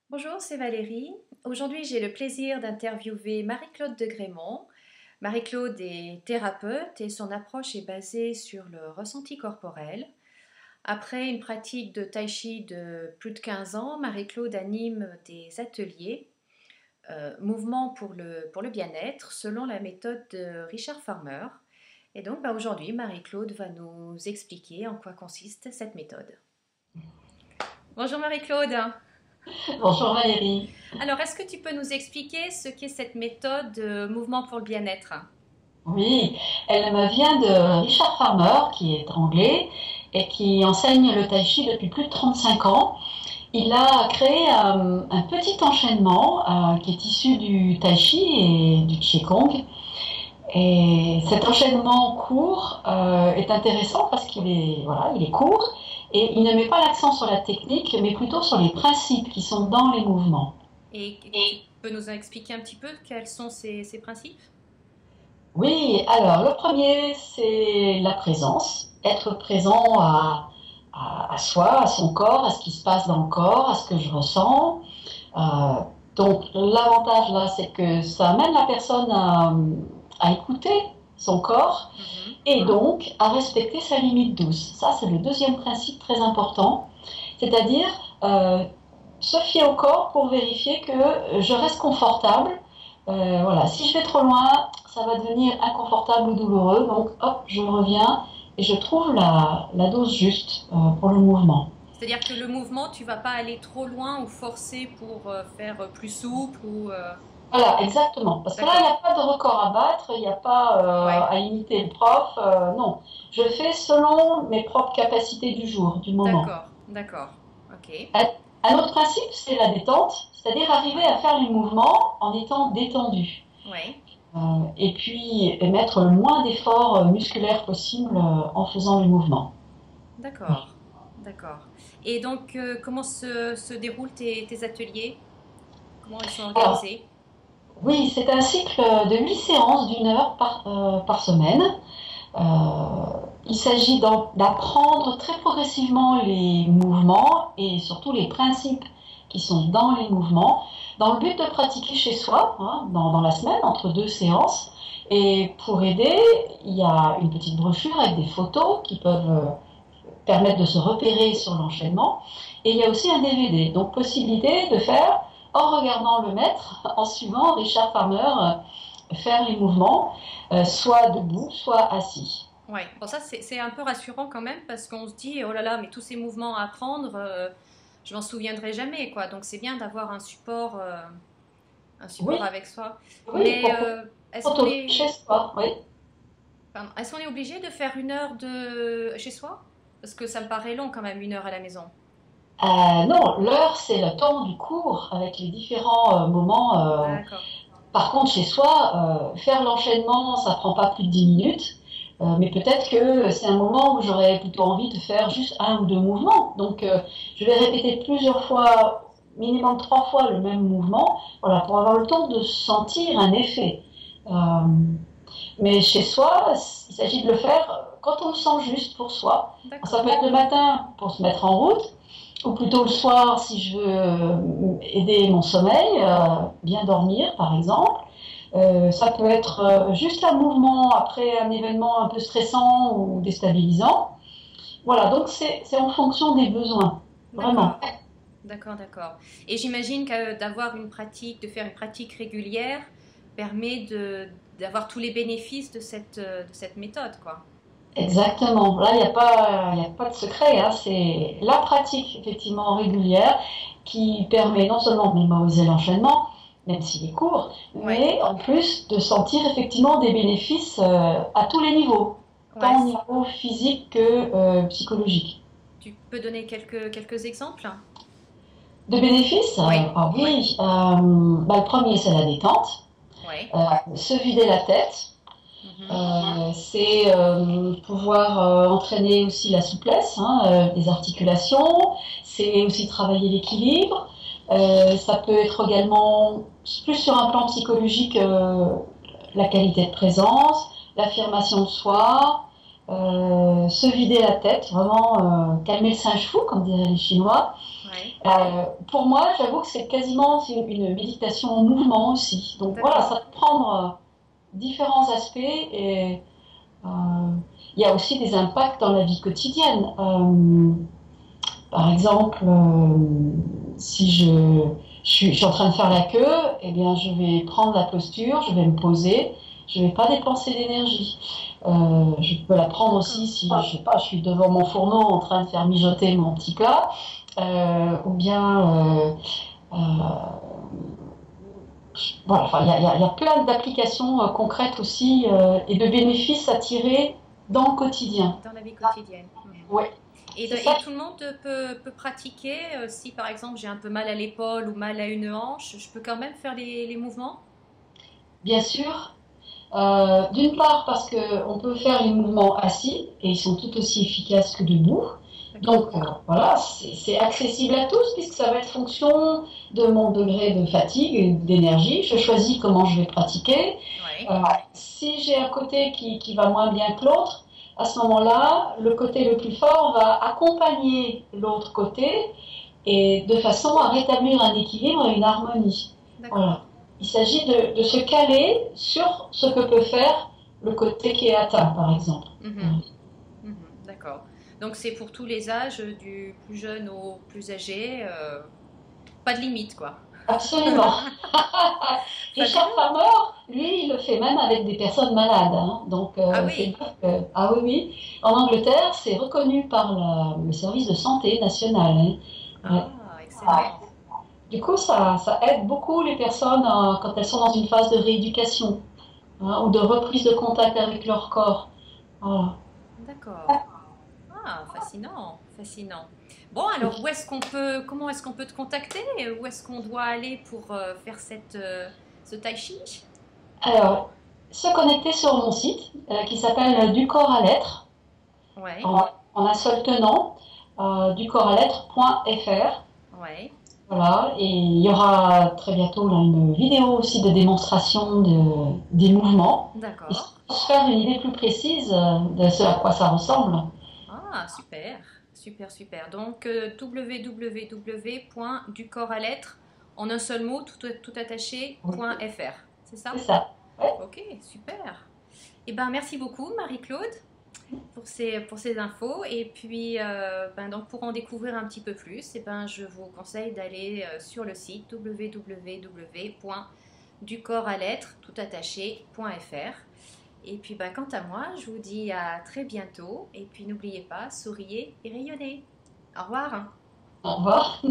Bonjour, c'est Valérie. Aujourd'hui, j'ai le plaisir d'interviewer Marie-Claude de Grémont. Marie-Claude est thérapeute et son approche est basée sur le ressenti corporel. Après une pratique de tai chi de plus de 15 ans, Marie-Claude anime des ateliers mouvements pour le bien-être selon la méthode de Richard Farmer. Et donc aujourd'hui, Marie-Claude va nous expliquer en quoi consiste cette méthode. Bonjour Marie-Claude. Bonjour Valérie. Alors, est-ce que tu peux nous expliquer ce qu'est cette méthode de mouvement pour le bien-être? Oui, elle me vient de Richard Farmer, qui est anglais et qui enseigne le tai chi depuis plus de 35 ans. Il a créé un petit enchaînement qui est issu du tai chi et du qigong. Et cet enchaînement court est intéressant parce il est court et il ne met pas l'accent sur la technique, mais plutôt sur les principes qui sont dans les mouvements. Et tu peux nous expliquer un petit peu quels sont ces principes? Oui, alors le premier, c'est la présence, être présent à soi, à son corps, à ce qui se passe dans le corps, à ce que je ressens. Euh, donc l'avantage là, c'est que ça amène la personne à écouter son corps Mhm. et donc à respecter sa limite douce. Ça, c'est le deuxième principe très important, c'est-à-dire euh, se fier au corps pour vérifier que je reste confortable. Voilà, si je vais trop loin, ça va devenir inconfortable ou douloureux. Donc, hop, je reviens et je trouve la dose juste pour le mouvement. C'est-à-dire que le mouvement, tu vas pas aller trop loin ou forcer pour faire plus souple ou Voilà, exactement. Parce que là, il n'y D'accord. a pas de record à battre, il n'y a pas Ouais. à imiter le prof. Non, je fais selon mes propres capacités du jour, du moment. D'accord. D'accord. Ok. Un autre principe, c'est la détente, c'est-à-dire arriver Ouais. à faire les mouvements en étant détendu. Ouais. Et puis mettre le moins d'efforts musculaires possible en faisant les mouvements. D'accord. D'accord. Et donc, comment se déroulent tes ateliers? Comment ils sont Alors, organisés? oui, c'est un cycle de 8 séances d'une heure par semaine. Euh, il s'agit d'apprendre très progressivement les mouvements et surtout les principes qui sont dans les mouvements, dans le but de pratiquer chez soi, hein, dans la semaine, entre deux séances. Et pour aider, il y a une petite brochure avec des photos qui peuvent permettre de se repérer sur l'enchaînement. Et il y a aussi un DVD, donc possibilité de faire, en regardant le maître, en suivant Richard Farmer, faire les mouvements, soit debout, soit assis. Ouais, bon ça c'est un peu rassurant quand même parce qu'on se dit oh là là mais tous ces mouvements à apprendre je m'en souviendrai jamais quoi donc c'est bien d'avoir un support Oui, avec soi. oui, Mais chez soi, oui. est-ce qu'on est obligé de faire une heure de chez soi? Parce que ça me paraît long quand même une heure à la maison. Non, l'heure, c'est le temps du cours avec les différents moments. D'accord. Par contre, chez soi, faire l'enchaînement, ça prend pas plus de 10 minutes. Mais peut-être que c'est un moment où j'aurais plutôt envie de faire juste un ou deux mouvements. Donc, je vais répéter plusieurs fois, minimum 3 fois le même mouvement, voilà, pour avoir le temps de sentir un effet. Euh, mais chez soi, il s'agit de le faire quand on le sent juste pour soi. Ça D'accord. peut être le matin pour se mettre en route, ou plutôt le soir si je veux aider mon sommeil, bien dormir par exemple. Ça peut être juste un mouvement après un événement un peu stressant ou déstabilisant. Voilà, donc c'est en fonction des besoins, vraiment. D'accord. D'accord, d'accord. Et j'imagine que d'avoir de faire une pratique régulière permet d'avoir tous les bénéfices de cette méthode, quoi. Exactement. Là, il y a pas de secret, hein. C'est la pratique effectivement régulière qui permet non seulement de mémoriser l'enchaînement, même s'il est court, Ouais, mais en plus de sentir effectivement des bénéfices à tous les niveaux, ouais. tant au niveau physique que psychologique. Tu peux donner quelques exemples? De bénéfices, Oui, ah oui, oui, le premier c'est la détente, oui. se vider la tête, Mhm. c'est pouvoir entraîner aussi la souplesse hein, des articulations, c'est aussi travailler l'équilibre. Ça peut être également plus sur un plan psychologique la qualité de présence, l'affirmation de soi, se vider la tête, vraiment calmer le singe fou, comme diraient les Chinois. Ouais. Pour moi, j'avoue que c'est quasiment une méditation en mouvement aussi. Donc voilà, D'accord. ça peut prendre différents aspects et euh, il y a aussi des impacts dans la vie quotidienne. Par exemple, si je suis en train de faire la queue, eh bien, je vais prendre la posture, je vais me poser, je ne vais pas dépenser d'énergie. Je peux la prendre aussi D'accord. si, je sais pas, je suis devant mon fourneau en train de faire mijoter mon petit plat, ou bien, euh, voilà, enfin, il y a plein d'applications concrètes aussi et de bénéfices à tirer dans le quotidien. Dans la vie quotidienne. Mhm. Ouais, Et, c'est ça. et tout le monde peut pratiquer, si par exemple j'ai un peu mal à l'épaule ou mal à une hanche, je peux quand même faire les mouvements? Bien sûr. D'une part parce qu'on peut faire les mouvements assis et ils sont tout aussi efficaces que debout. D'accord. Donc voilà, c'est accessible à tous puisque ça va être fonction de mon degré de fatigue et d'énergie. Je choisis comment je vais pratiquer. Oui. Si j'ai un côté qui va moins bien que l'autre, à ce moment-là, le côté le plus fort va accompagner l'autre côté et de façon à rétablir un équilibre et une harmonie. Voilà. D'accord. Il s'agit de se caler sur ce que peut faire le côté qui est atteint, par exemple. Mhm. Mhm. D'accord. Donc c'est pour tous les âges, du plus jeune au plus âgé, pas de limite quoi. Absolument. Richard Fabuleux. Farmer, lui, il le fait même avec des personnes malades. Hein. Donc, Ah c'est oui. dire que, ah oui, oui. En Angleterre, c'est reconnu par le service de santé national. Hein. Ouais. Ah, excellent. Du coup, ça aide beaucoup les personnes quand elles sont dans une phase de rééducation hein, ou de reprise de contact avec leur corps. Voilà. D'accord. Ah, fascinant, fascinant. Bon, alors comment est-ce qu'on peut te contacter? Où est-ce qu'on doit aller pour faire ce tai chi? Alors, se connecter sur mon site qui s'appelle Du corps à l'être, Ouais, en un seul tenant, ducorps-à-l'être.fr. ouais, Voilà, et il y aura très bientôt là, une vidéo aussi de démonstration des mouvements, et d'accord. se faire une idée plus précise de ce à quoi ça ressemble. Ah, super, super, super. Donc, www.ducorps-à-l'être, en un seul mot, tout attaché, Oui, .fr. C'est c'est ça? ça. Ouais. Ok, super. Eh ben, merci beaucoup, Marie-Claude, pour ces infos. Et puis, donc, pour en découvrir un petit peu plus, je vous conseille d'aller sur le site www.ducorps-à-l'être, Et puis, quant à moi, je vous dis à très bientôt. Et puis, n'oubliez pas, souriez et rayonnez. Au revoir. Au revoir.